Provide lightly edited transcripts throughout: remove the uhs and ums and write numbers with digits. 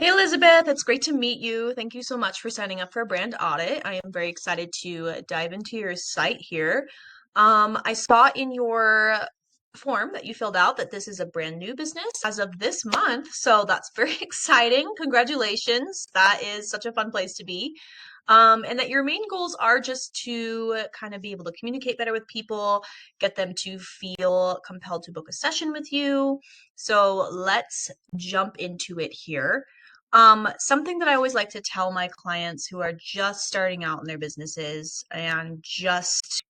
Hey Elizabeth, it's great to meet you. Thank you so much for signing up for a brand audit. I am very excited to dive into your site here. I saw in your form that you filled out that this is a brand new business as of this month, so that's very exciting. Congratulations. That is such a fun place to be. And that your main goals are just to kind of be able to communicate better with people, get them to feel compelled to book a session with you. So let's jump into it here. Something that I always like to tell my clients who are just starting out in their businesses and just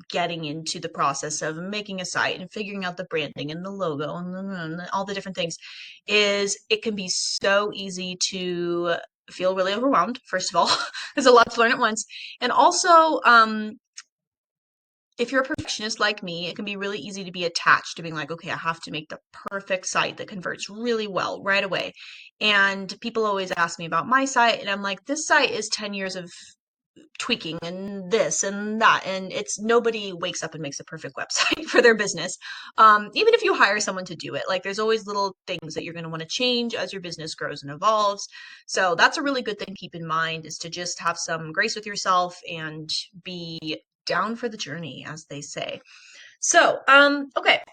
getting into the process of making a site and figuring out the branding and the logo and all the different things is it can be so easy to feel really overwhelmed, first of all. There's a lot to learn at once. And also, if you're a perfectionist like me, it can be really easy to be attached to being like, okay, I have to make the perfect site that converts really well right away. And people always ask me about my site, and I'm like, this site is 10 years of tweaking and this and that. And it's nobody wakes up and makes a perfect website for their business. Even if you hire someone to do it, like there's always little things that you're going to want to change as your business grows and evolves. So that's a really good thing to keep in mind is to just have some grace with yourself and be down for the journey, as they say. So, okay,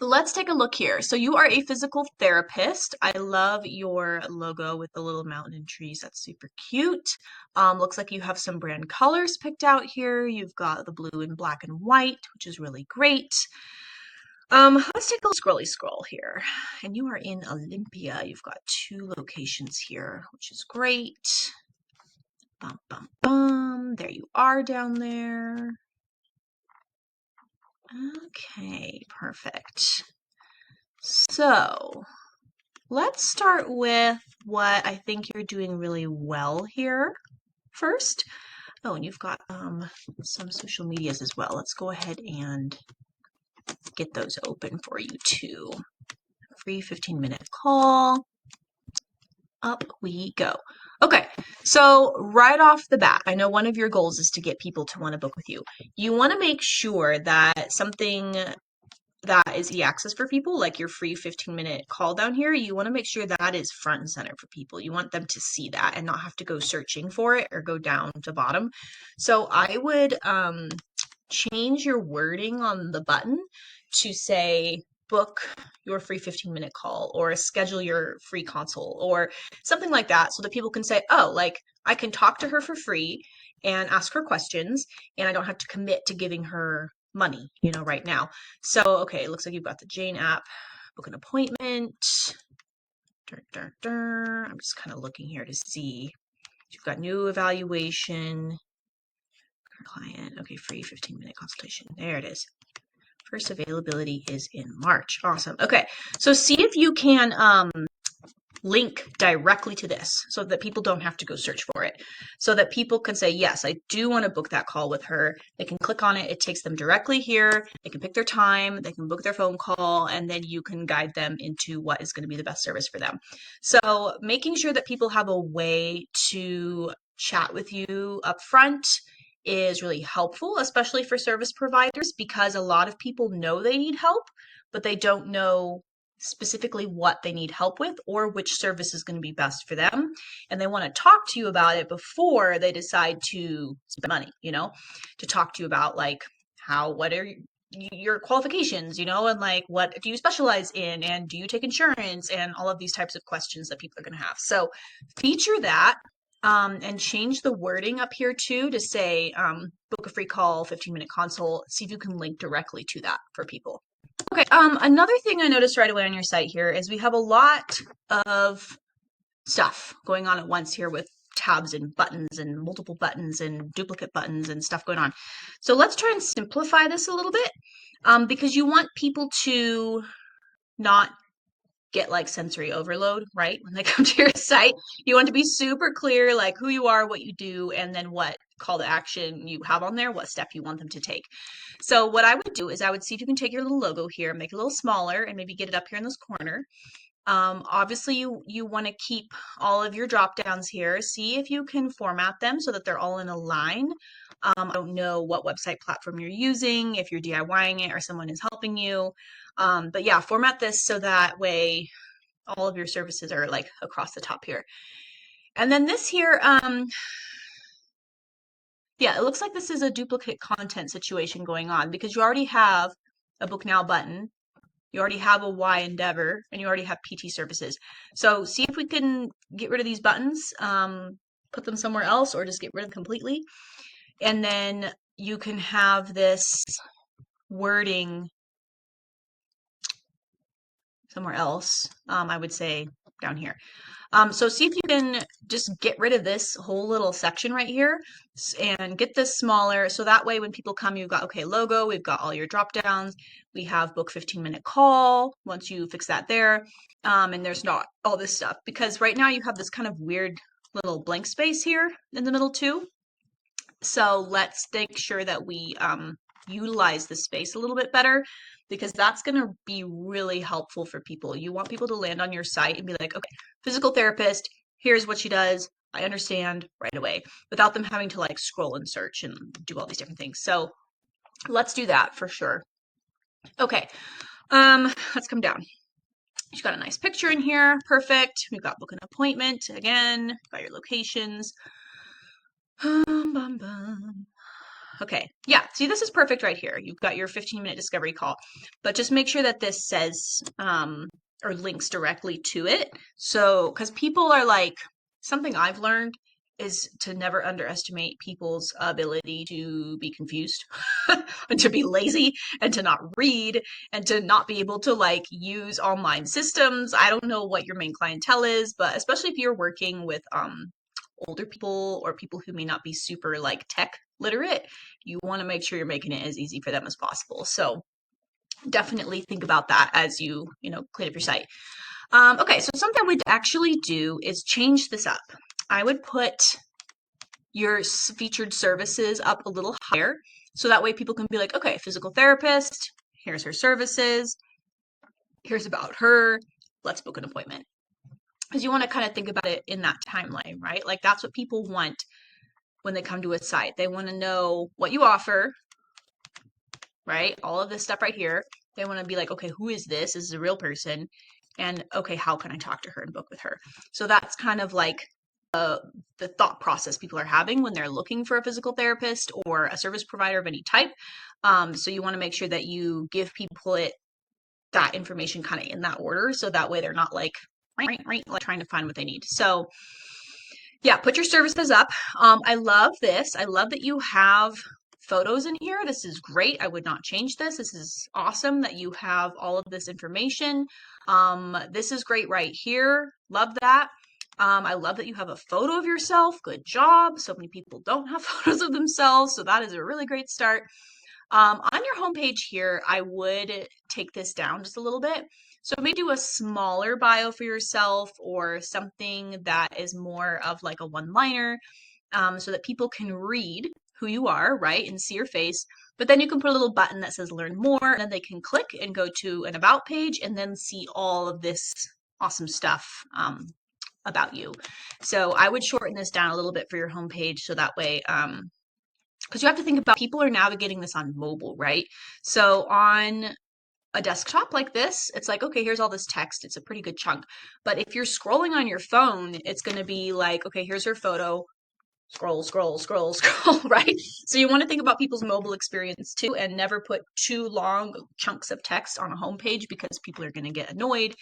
let's take a look here. So you are a physical therapist. I love your logo with the little mountain and trees. That's super cute. Looks like you have some brand colors picked out here. You've got the blue and black and white, which is really great. Let's take a scrolly scroll here. And you are in Olympia. You've got two locations here, which is great. Bum, bum, bum. There you are down there. Okay, perfect. So let's start with what I think you're doing really well here first. Oh, and you've got some social medias as well. Let's go ahead and get those open for you too. Free 15-minute call. Up we go. Okay, so right off the bat, I know one of your goals is to get people to want to book with you. You want to make sure that something that is e-access for people, like your free 15-minute call down here, you want to make sure that is front and center for people. You want them to see that and not have to go searching for it or go down to bottom. So I would change your wording on the button to say book your free 15-minute call or schedule your free consult or something like that so that people can say, oh, like I can talk to her for free and ask her questions and I don't have to commit to giving her money, right now. So, okay, it looks like you've got the Jane app, book an appointment. I'm just kind of looking here to see. You've got new evaluation, client, okay, free 15-minute consultation. There it is. First availability is in March. Awesome. Okay, so see if you can link directly to this so that people don't have to go search for it. So that people can say, yes, I do want to book that call with her. They can click on it. It takes them directly here. They can pick their time. They can book their phone call, and then you can guide them into what is going to be the best service for them. So making sure that people have a way to chat with you up front is really helpful, especially for service providers, because a lot of people know they need help, but they don't know specifically what they need help with or which service is going to be best for them. And they want to talk to you about it before they decide to spend money, to talk to you about like what are your qualifications, and like what do you specialize in and do you take insurance and all of these types of questions that people are going to have. So feature that and change the wording up here too to say book a free call, 15-minute consult. See if you can link directly to that for people. Okay, another thing I noticed right away on your site here is we have a lot of stuff going on at once here with tabs and buttons and multiple buttons and duplicate buttons and stuff going on. So let's try and simplify this a little bit because you want people to not get like sensory overload, right? When they come to your site, you want to be super clear, like who you are, what you do, and then what call to action you have on there, what step you want them to take. So what I would do is I would see if you can take your little logo here, make it a little smaller, and maybe get it up here in this corner. Obviously, you want to keep all of your drop downs here. See if you can format them so that they're all in a line. I don't know what website platform you're using, if you're DIYing it or someone is helping you. But yeah, format this so that way all of your services are like across the top here. And then this here, yeah, it looks like this is a duplicate content situation going on because you already have a Book Now button, you already have a Y Endeavor, and you already have PT services. So see if we can get rid of these buttons, put them somewhere else, or just get rid of them completely. And then you can have this wording somewhere else. I would say down here. So see if you can just get rid of this whole little section right here and get this smaller. So that way when people come, you've got, okay, logo, we've got all your drop downs. We have book 15-minute call once you fix that there. And there's not all this stuff because right now you have this kind of weird little blank space here in the middle too. So let's make sure that we utilize the space a little bit better because that's going to be really helpful for people. You want people to land on your site and be like, okay, physical therapist, here's what she does. I understand right away without them having to like scroll and search and do all these different things. So let's do that for sure. Okay, let's come down. You've got a nice picture in here. Perfect. We've got book an appointment again. Got your locations. Okay, yeah, see, this is perfect right here. You've got your 15-minute discovery call, but just make sure that this says or links directly to it. So, because people are like, something I've learned is to never underestimate people's ability to be confused and to be lazy and to not read and to not be able to like use online systems. I don't know what your main clientele is, but especially if you're working with older people or people who may not be super like tech literate, you want to make sure you're making it as easy for them as possible. So definitely think about that as you clean up your site. Okay, so something I would actually do is change this up. I would put your featured services up a little higher so that way people can be like, okay, physical therapist, here's her services, here's about her, let's book an appointment. Because you want to kind of think about it in that timeline, right? Like that's what people want when they come to a site. They want to know what you offer, right? All of this stuff right here. They want to be like, okay, who is this? This is a real person. And okay, how can I talk to her and book with her? So that's kind of like the thought process people are having when they're looking for a physical therapist or a service provider of any type. So you want to make sure that you give people that information kind of in that order. So that way they're not like trying to find what they need. So yeah, put your services up. I love this. I love that you have photos in here. This is great. I would not change this. This is awesome that you have all of this information. This is great right here. Love that. I love that you have a photo of yourself. Good job. So many people don't have photos of themselves. So that is a really great start. On your homepage here, I would take this down just a little bit. So maybe do a smaller bio for yourself or something that is more of like a one-liner so that people can read who you are, right, and see your face. But then you can put a little button that says learn more, and then they can click and go to an about page and then see all of this awesome stuff about you. So I would shorten this down a little bit for your homepage so that way because you have to think about people are navigating this on mobile, right? So on a desktop like this, it's like, okay, here's all this text. It's a pretty good chunk. But if you're scrolling on your phone, it's going to be like, okay, here's her photo. Scroll, scroll, scroll, scroll, right? So you want to think about people's mobile experience too and never put too long chunks of text on a homepage because people are going to get annoyed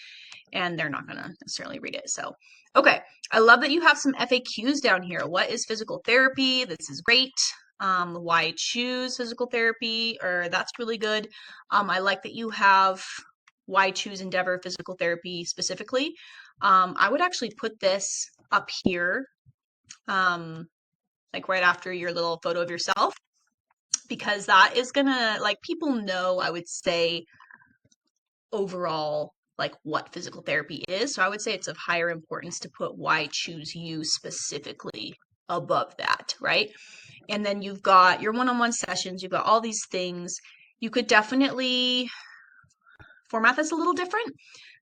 and they're not going to necessarily read it. So, okay. I love that you have some FAQs down here. What is physical therapy? This is great. Why choose physical therapy? Or that's really good. I like that you have why choose Endeavor physical therapy specifically. I would actually put this up here, like right after your little photo of yourself, because that is gonna, like, people know, I would say, overall, like what physical therapy is. So I would say it's of higher importance to put why choose you specifically above that, right? And then you've got your one-on-one sessions, you've got all these things. You could definitely format this a little different.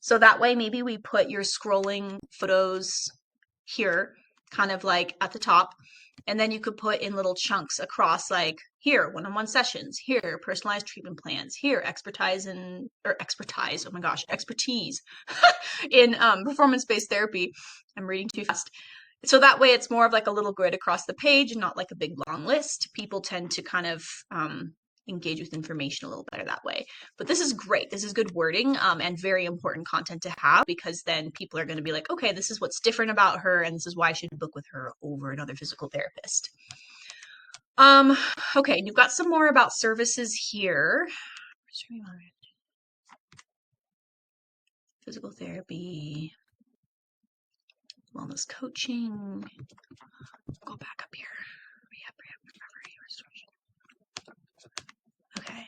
So that way maybe we put your scrolling photos here kind of like at the top. And then you could put in little chunks across, like here, one-on-one sessions, here, personalized treatment plans, here, expertise, oh my gosh, expertise in performance-based therapy. I'm reading too fast. So that way it's more of like a little grid across the page and not like a big long list. People tend to kind of engage with information a little better that way. But this is great. This is good wording and very important content to have, because then people are going to be like, okay, this is what's different about her, and this is why I should book with her over another physical therapist. Okay, you've got some more about services here. Physical therapy, wellness coaching. Go back up here. Rehab, recovery, restoration. Okay.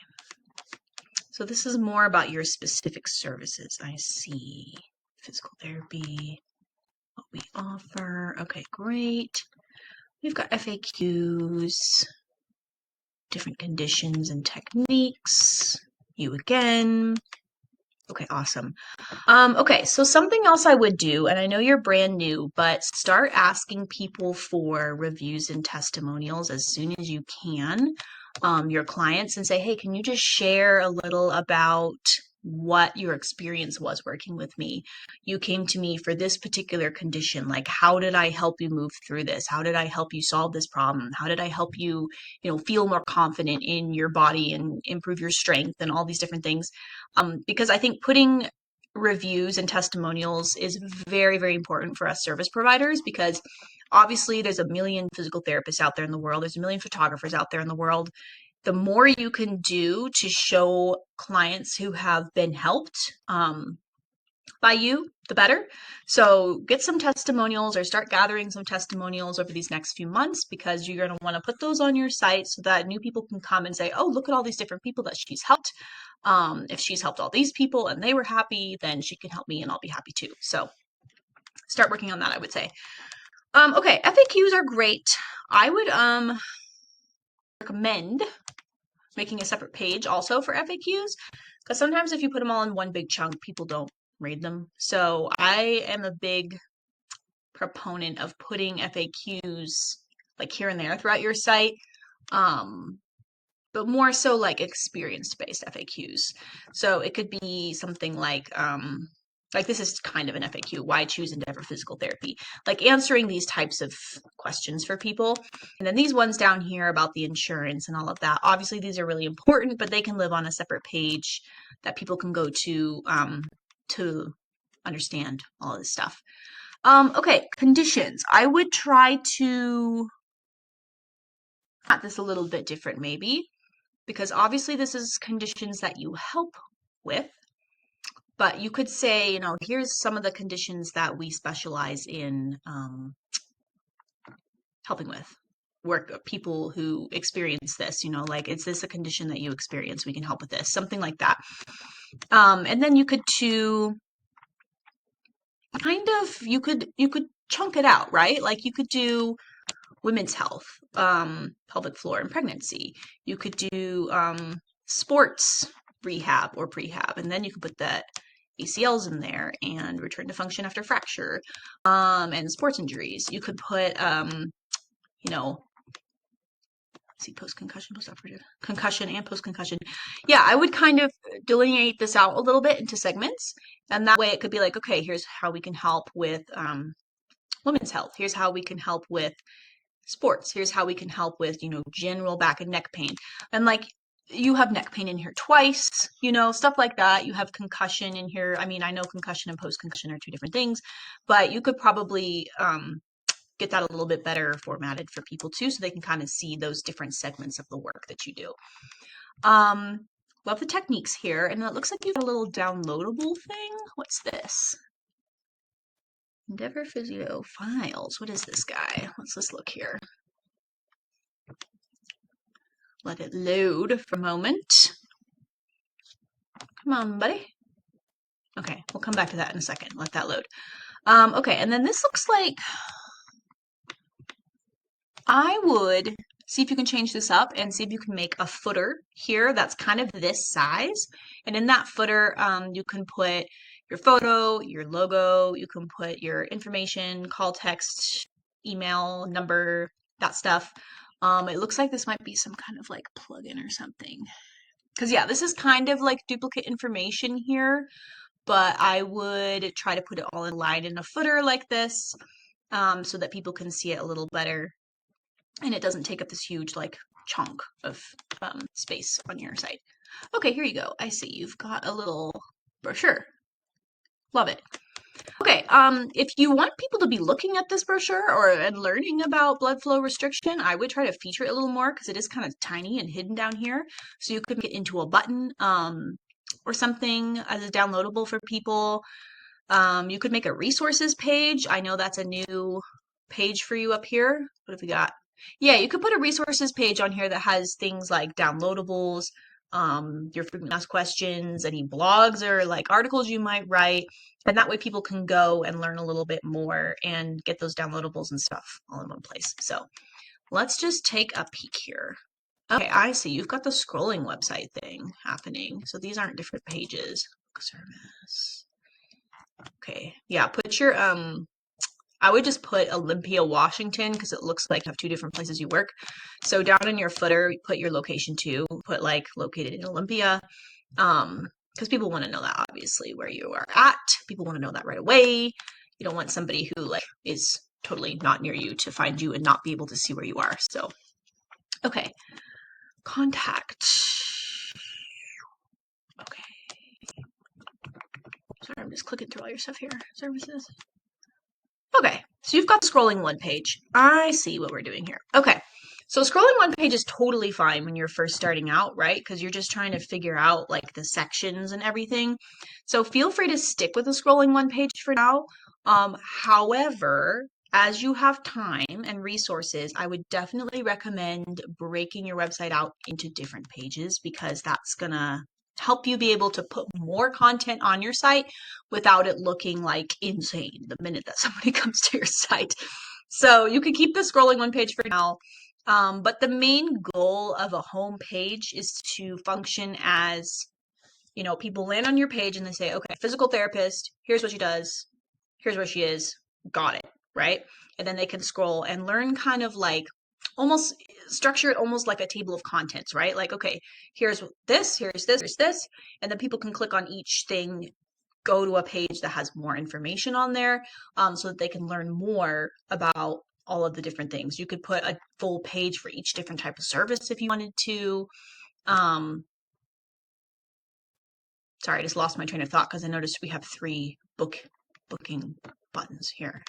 So this is more about your specific services. I see. Physical therapy, what we offer. Okay, great. We've got FAQs, different conditions and techniques. You again. Okay, awesome. Okay, so something else I would do, and I know you're brand new, but start asking people for reviews and testimonials as soon as you can, your clients, and say, hey, can you just share a little about what your experience was working with me? You came to me for this particular condition. Like, how did I help you move through this? How did I help you solve this problem? How did I help you, feel more confident in your body and improve your strength and all these different things? Because I think putting reviews and testimonials is very, very important for us service providers, because obviously there's a million physical therapists out there in the world. There's a million photographers out there in the world. The more you can do to show clients who have been helped by you, the better. So get some testimonials, or start gathering some testimonials over these next few months, because you're going to want to put those on your site so that new people can come and say, oh, look at all these different people that she's helped. If she's helped all these people and they were happy, then she can help me and I'll be happy too. So start working on that, I would say. Okay, FAQs are great. I would recommend making a separate page also for FAQs, because sometimes if you put them all in one big chunk, people don't read them. So I am a big proponent of putting FAQs like here and there throughout your site, but more so like experience-based FAQs. So it could be something like this is kind of an FAQ, why choose Endeavor Physical Therapy? Like answering these types of questions for people. And then these ones down here about the insurance and all of that. Obviously, these are really important, but they can live on a separate page that people can go to understand all of this stuff. Okay, conditions. I would try to cut this a little bit different maybe, because obviously this is conditions that you help with. But you could say, here's some of the conditions that we specialize in helping with. People who experience this, like, is this a condition that you experience? We can help with this, something like that. And then you could you could chunk it out, right? Like you could do women's health, pelvic floor and pregnancy. You could do sports rehab or prehab, and then you could put that ACLs in there and return to function after fracture, and sports injuries. You could put, post-concussion, post-operative, concussion, and post-concussion. Yeah, I would kind of delineate this out a little bit into segments, and that way it could be like, okay, here's how we can help with women's health. Here's how we can help with sports. Here's how we can help with, general back and neck pain. And like, you have neck pain in here twice, stuff like that. You have concussion in here. I mean, I know concussion and post-concussion are two different things, but you could probably get that a little bit better formatted for people too, so they can kind of see those different segments of the work that you do. Love the techniques here. And it looks like you've got a little downloadable thing. What's this? Endeavor Physio Files. What is this guy? Let's look here. Let it load for a moment. Come on, buddy. Okay, we'll come back to that in a second. Let that load. Okay, and then this looks like I would see if you can change this up and see if you can make a footer here that's kind of this size. And in that footer, you can put your photo, your logo, you can put your information, call text, email, number, that stuff. It looks like this might be some kind of like plugin or something. Because yeah, this is kind of like duplicate information here, but I would try to put it all in line in a footer like this, so that people can see it a little better and it doesn't take up this huge like chunk of space on your site. Okay, here you go. I see you've got a little brochure. Love it. Okay, if you want people to be looking at this brochure or and learning about blood flow restriction, I would try to feature it a little more because it is kind of tiny and hidden down here. So you could get into a button or something as a downloadable for people. You could make a resources page. I know that's a new page for you up here. What have we got? Yeah, you could put a resources page on here that has things like downloadables, your frequently asked questions, any blogs or like articles you might write. And that way people can go and learn a little bit more and get those downloadables and stuff all in one place. So let's just take a peek here. Okay, I see. You've got the scrolling website thing happening. So these aren't different pages. Service. Okay, yeah, put your, I would just put Olympia, Washington, because it looks like you have two different places you work. So down in your footer, put your location too, put like located in Olympia, because people want to know that obviously where you are at. People want to know that right away. You don't want somebody who like is totally not near you to find you and not be able to see where you are. So, okay, contact. Okay. Sorry, I'm just clicking through all your stuff here. Services. Okay, so you've got the scrolling one page. I see what we're doing here. Okay, so scrolling one page is totally fine when you're first starting out, right? Because you're just trying to figure out like the sections and everything. So feel free to stick with the scrolling one page for now. However, as you have time and resources, I would definitely recommend breaking your website out into different pages because that's gonna help you be able to put more content on your site without it looking like insane the minute that somebody comes to your site. So you can keep the scrolling one page for now. But the main goal of a home page is to function as, you know, people land on your page and they say, okay, physical therapist, here's what she does, here's where she is, got it, right? And then they can scroll and learn kind of like almost structure it almost like a table of contents, right? Like, okay, here's this, here's this, here's this, and then people can click on each thing, go to a page that has more information on there, so that they can learn more about all of the different things. You could put a full page for each different type of service if you wanted to. Sorry, I just lost my train of thought because I noticed we have 3 booking buttons here.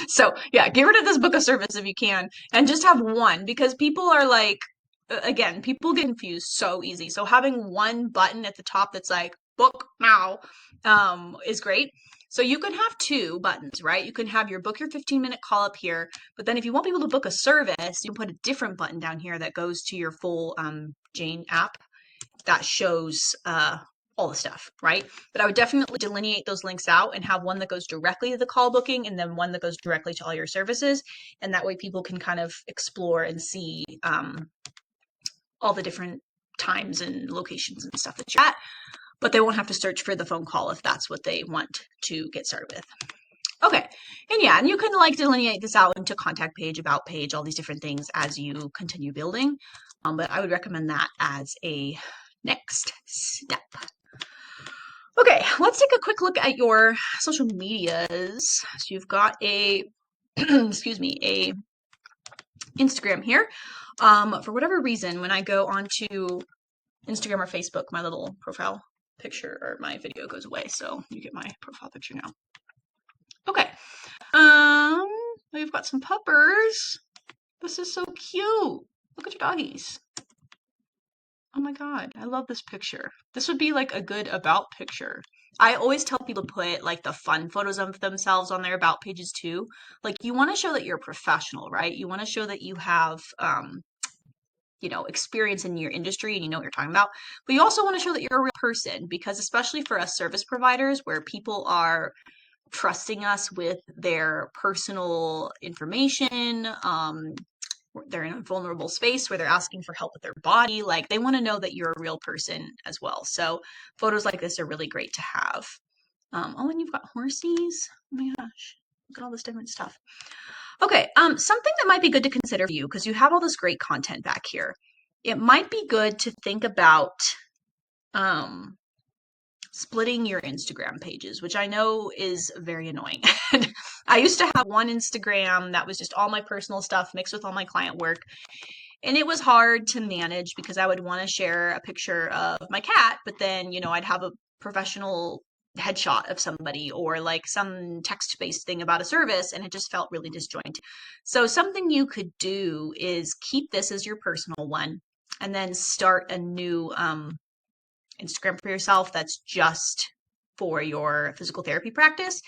So yeah, get rid of this book a service if you can and just have one because people are like, again, people get confused so easy. So having one button at the top that's like book now is great. So you can have 2 buttons, right? You can have your book your 15-minute call up here, but then if you want people to book a service, you can put a different button down here that goes to your full Jane app that shows all the stuff, right? But I would definitely delineate those links out and have one that goes directly to the call booking and then one that goes directly to all your services. And that way people can kind of explore and see all the different times and locations and stuff that you're at, but they won't have to search for the phone call if that's what they want to get started with. Okay, and yeah, and you can like delineate this out into contact page, about page, all these different things as you continue building. But I would recommend that as a next step. Okay, let's take a quick look at your social medias. So you've got a, excuse me, a Instagram here. For whatever reason, when I go onto Instagram or Facebook, my little profile picture or my video goes away. So you get my profile picture now. Okay. We've got some puppers. This is so cute. Look at your doggies. Oh my god, I love this picture. This would be like a good about picture. I always tell people to put like the fun photos of themselves on their about pages too. Like you want to show that you're a professional, right? You want to show that you have you know, experience in your industry and you know what you're talking about. But you also want to show that you're a real person because especially for us service providers where people are trusting us with their personal information, they're in a vulnerable space where they're asking for help with their body. Like they want to know that you're a real person as well. So photos like this are really great to have. Oh, and you've got horsies. Oh my gosh, look at all this different stuff. Okay, something that might be good to consider for you, because you have all this great content back here. It might be good to think about um, splitting your Instagram pages, which I know is very annoying. I used to have one Instagram that was just all my personal stuff mixed with all my client work. And it was hard to manage because I would want to share a picture of my cat, but then, I'd have a professional headshot of somebody or like some text-based thing about a service, and it just felt really disjointed. So something you could do is keep this as your personal one and then start a new Instagram for yourself that's just for your physical therapy practice.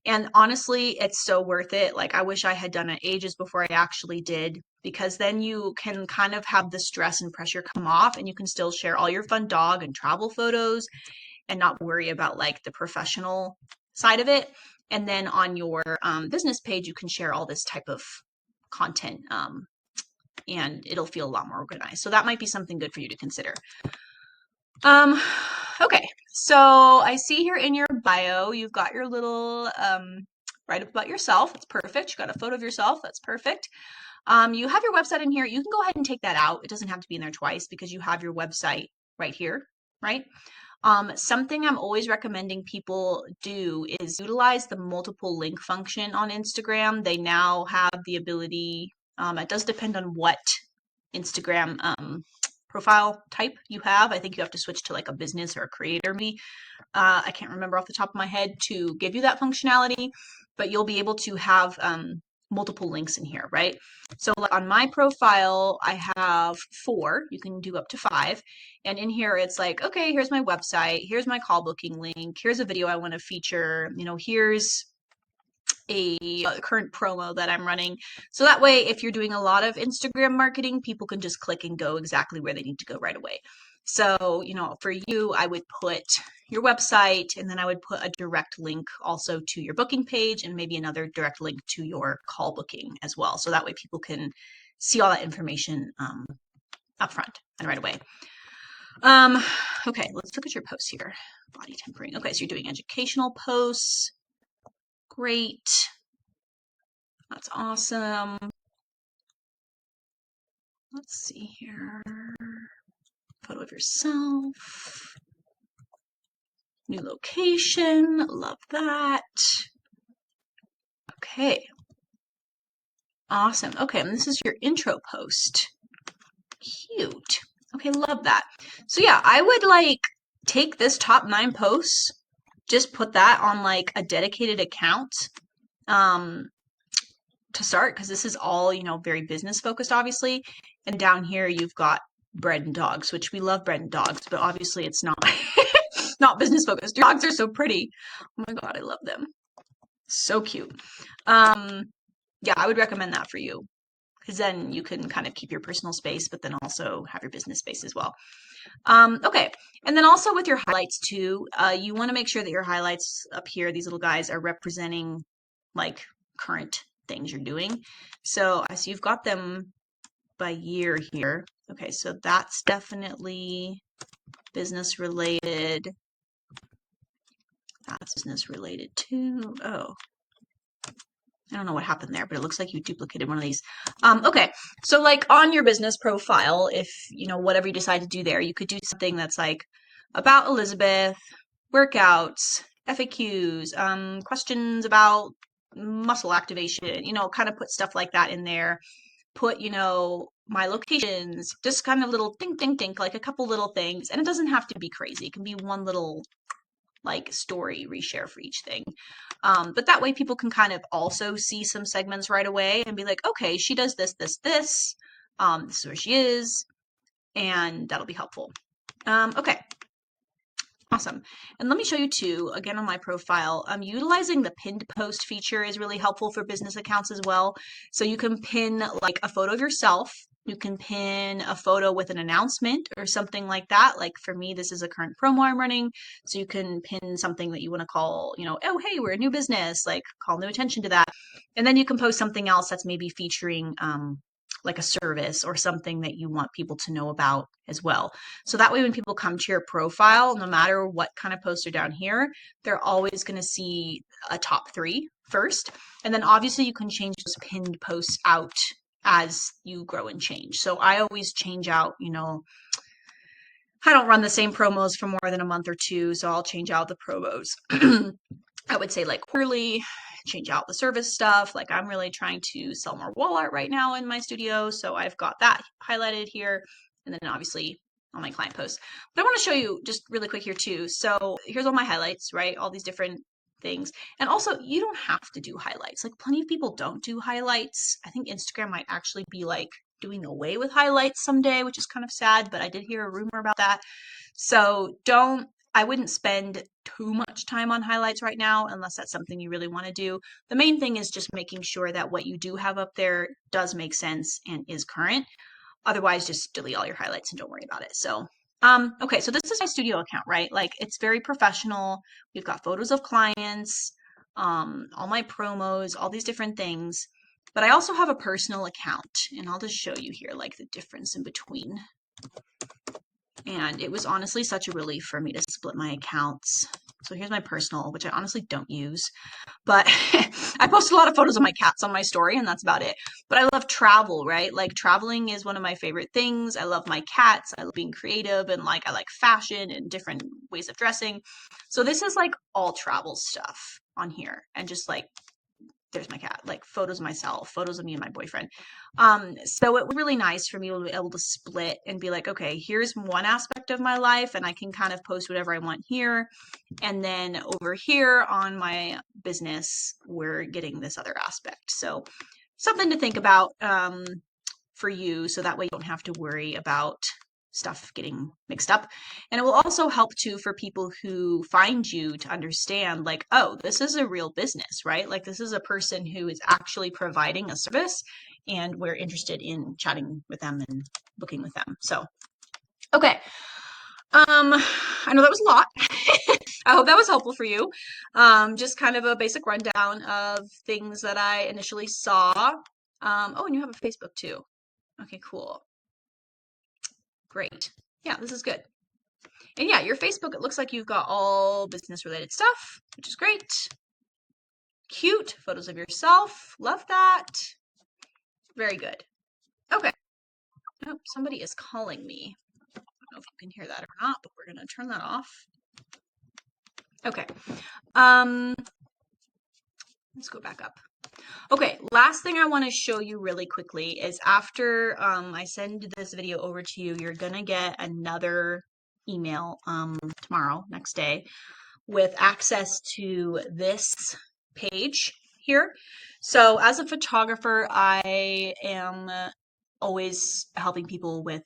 And honestly, it's so worth it. Like, I wish I had done it ages before I actually did, because then you can kind of have the stress and pressure come off and you can still share all your fun dog and travel photos and not worry about like the professional side of it. And then on your business page, you can share all this type of content and it'll feel a lot more organized. So that might be something good for you to consider. Okay, so I see here in your bio, you've got your little write up about yourself. That's perfect. You got a photo of yourself. That's perfect. You have your website in here. You can go ahead and take that out. It doesn't have to be in there twice because you have your website right here, right? Something I'm always recommending people do is utilize the multiple link function on Instagram. They now have the ability, it does depend on what Instagram profile type you have. I think you have to switch to like a business or a creator maybe. I can't remember off the top of my head to give you that functionality, but you'll be able to have multiple links in here, right? So on my profile, I have 4. You can do up to 5. And in here, it's like, okay, here's my website. Here's my call booking link. Here's a video I want to feature. Here's a current promo that I'm running. So that way, if you're doing a lot of Instagram marketing, people can just click and go exactly where they need to go right away. So, for you, I would put your website and then I would put a direct link also to your booking page and maybe another direct link to your call booking as well. So that way people can see all that information up front and right away. Okay, let's look at your posts here. Body tempering. Okay, so you're doing educational posts. Great. That's awesome. Let's see here. Photo of yourself. New location. Love that. Okay. Awesome. Okay, and this is your intro post. Cute. Okay, love that. So yeah, I would like take this top 9 posts, just put that on like a dedicated account to start, because this is all, very business focused, obviously. And down here, you've got bread and dogs, which we love bread and dogs, but obviously it's not not business focused. Your dogs are so pretty. Oh my God, I love them. So cute. Yeah, I would recommend that for you, because then you can kind of keep your personal space, but then also have your business space as well. Okay, and then also with your highlights too, you want to make sure that your highlights up here, these little guys, are representing like current things you're doing. So I see you've got them by year here. Okay, so that's definitely business related. That's business related too. Oh, I don't know what happened there, but it looks like you duplicated one of these. Okay, so like on your business profile, if whatever you decide to do there, you could do something that's like about Elizabeth, workouts, FAQs, questions about muscle activation, kind of put stuff like that in there. Put, my locations, just kind of little ding, ding, ding, like a couple little things. And it doesn't have to be crazy. It can be one little like story reshare for each thing. But that way people can kind of also see some segments right away and be like, okay, she does this, this, this. This is where she is. And that'll be helpful. Okay. Awesome. And let me show you too, again on my profile, utilizing the pinned post feature is really helpful for business accounts as well. So you can pin like a photo of yourself. You can pin a photo with an announcement or something like that. Like for me, this is a current promo I'm running. So you can pin something that you want to call, oh, hey, we're a new business, like call new attention to that. And then you can post something else that's maybe featuring like a service or something that you want people to know about as well. So that way when people come to your profile, no matter what kind of posts are down here, they're always going to see a top 3 first. And then obviously you can change those pinned posts out as you grow and change. So I always change out, I don't run the same promos for more than a month or 2, so I'll change out the promos. I would say like quarterly, change out the service stuff. Like I'm really trying to sell more wall art right now in my studio, so I've got that highlighted here. And then obviously on my client posts. But I want to show you just really quick here too. So here's all my highlights, right? All these different things. And also you don't have to do highlights. Like plenty of people don't do highlights. I think Instagram might actually be like doing away with highlights someday, which is kind of sad, but I did hear a rumor about that. So I wouldn't spend too much time on highlights right now unless that's something you really want to do. The main thing is just making sure that what you do have up there does make sense and is current. Otherwise, just delete all your highlights and don't worry about it. So, okay, so this is my studio account, right? Like it's very professional. We've got photos of clients, all my promos, all these different things. But I also have a personal account, and I'll just show you here like the difference in between. And it was honestly such a relief for me to split my accounts. So here's my personal, which I honestly don't use, but I post a lot of photos of my cats on my story and that's about it. But I love travel, right? Like traveling is one of my favorite things. I love my cats. I love being creative and like I like fashion and different ways of dressing. So this is like all travel stuff on here and just like there's my cat, like photos of myself, photos of me and my boyfriend. So it was really nice for me to be able to split and be like, okay, here's one aspect of my life and I can kind of post whatever I want here. And then over here on my business, we're getting this other aspect. So something to think about for you so that way you don't have to worry about stuff getting mixed up. And it will also help too for people who find you to understand like, oh, this is a real business, right? Like this is a person who is actually providing a service and we're interested in chatting with them and booking with them. So, okay. I know that was a lot. I hope that was helpful for you. Just kind of a basic rundown of things that I initially saw. Oh, and you have a Facebook too. Okay, cool. Great. Yeah, this is good. And yeah, your Facebook, it looks like you've got all business related stuff, which is great. Cute photos of yourself. Love that. Very good. Okay. Oh, somebody is calling me. I don't know if you can hear that or not, but we're going to turn that off. Okay. Let's go back up. Okay, last thing I want to show you really quickly is after I send this video over to you, you're going to get another email tomorrow, next day, with access to this page here. So as a photographer, I am always helping people with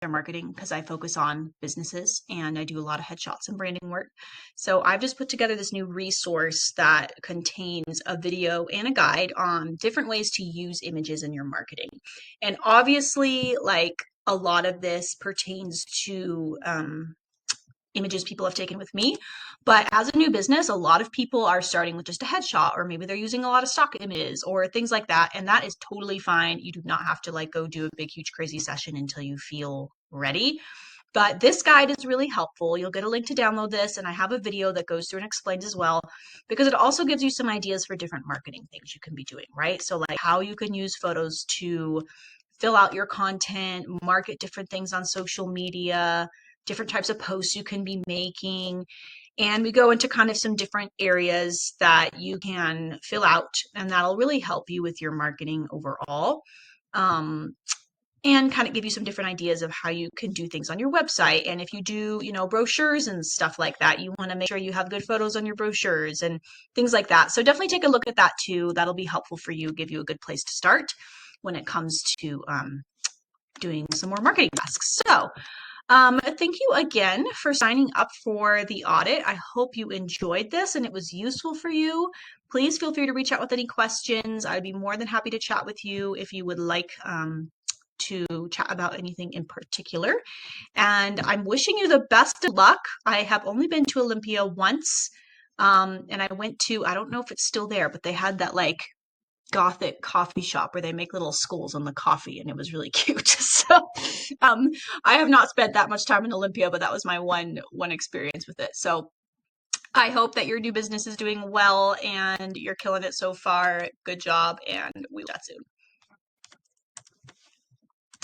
their marketing because I focus on businesses and I do a lot of headshots and branding work. So I've just put together this new resource that contains a video and a guide on different ways to use images in your marketing. And obviously, like a lot of this pertains to images people have taken with me. But as a new business, a lot of people are starting with just a headshot, or maybe they're using a lot of stock images or things like that. And that is totally fine. You do not have to like go do a big, huge, crazy session until you feel ready. But this guide is really helpful. You'll get a link to download this, and I have a video that goes through and explains as well, because it also gives you some ideas for different marketing things you can be doing, right? So like how you can use photos to fill out your content, market different things on social media, different types of posts you can be making. And we go into kind of some different areas that you can fill out, and that'll really help you with your marketing overall. And kind of give you some different ideas of how you can do things on your website. And if you do, brochures and stuff like that, you want to make sure you have good photos on your brochures and things like that. So definitely take a look at that too. That'll be helpful for you, give you a good place to start when it comes to doing some more marketing tasks. So thank you again for signing up for the audit. I hope you enjoyed this and it was useful for you. Please feel free to reach out with any questions. I'd be more than happy to chat with you if you would like to chat about anything in particular. And I'm wishing you the best of luck. I have only been to Olympia once, and I went to, I don't know if it's still there, but they had that like Gothic coffee shop where they make little skulls on the coffee, and it was really cute. So I have not spent that much time in Olympia, but that was my one experience with it. So I hope that your new business is doing well and you're killing it so far. Good job, and we will chat soon.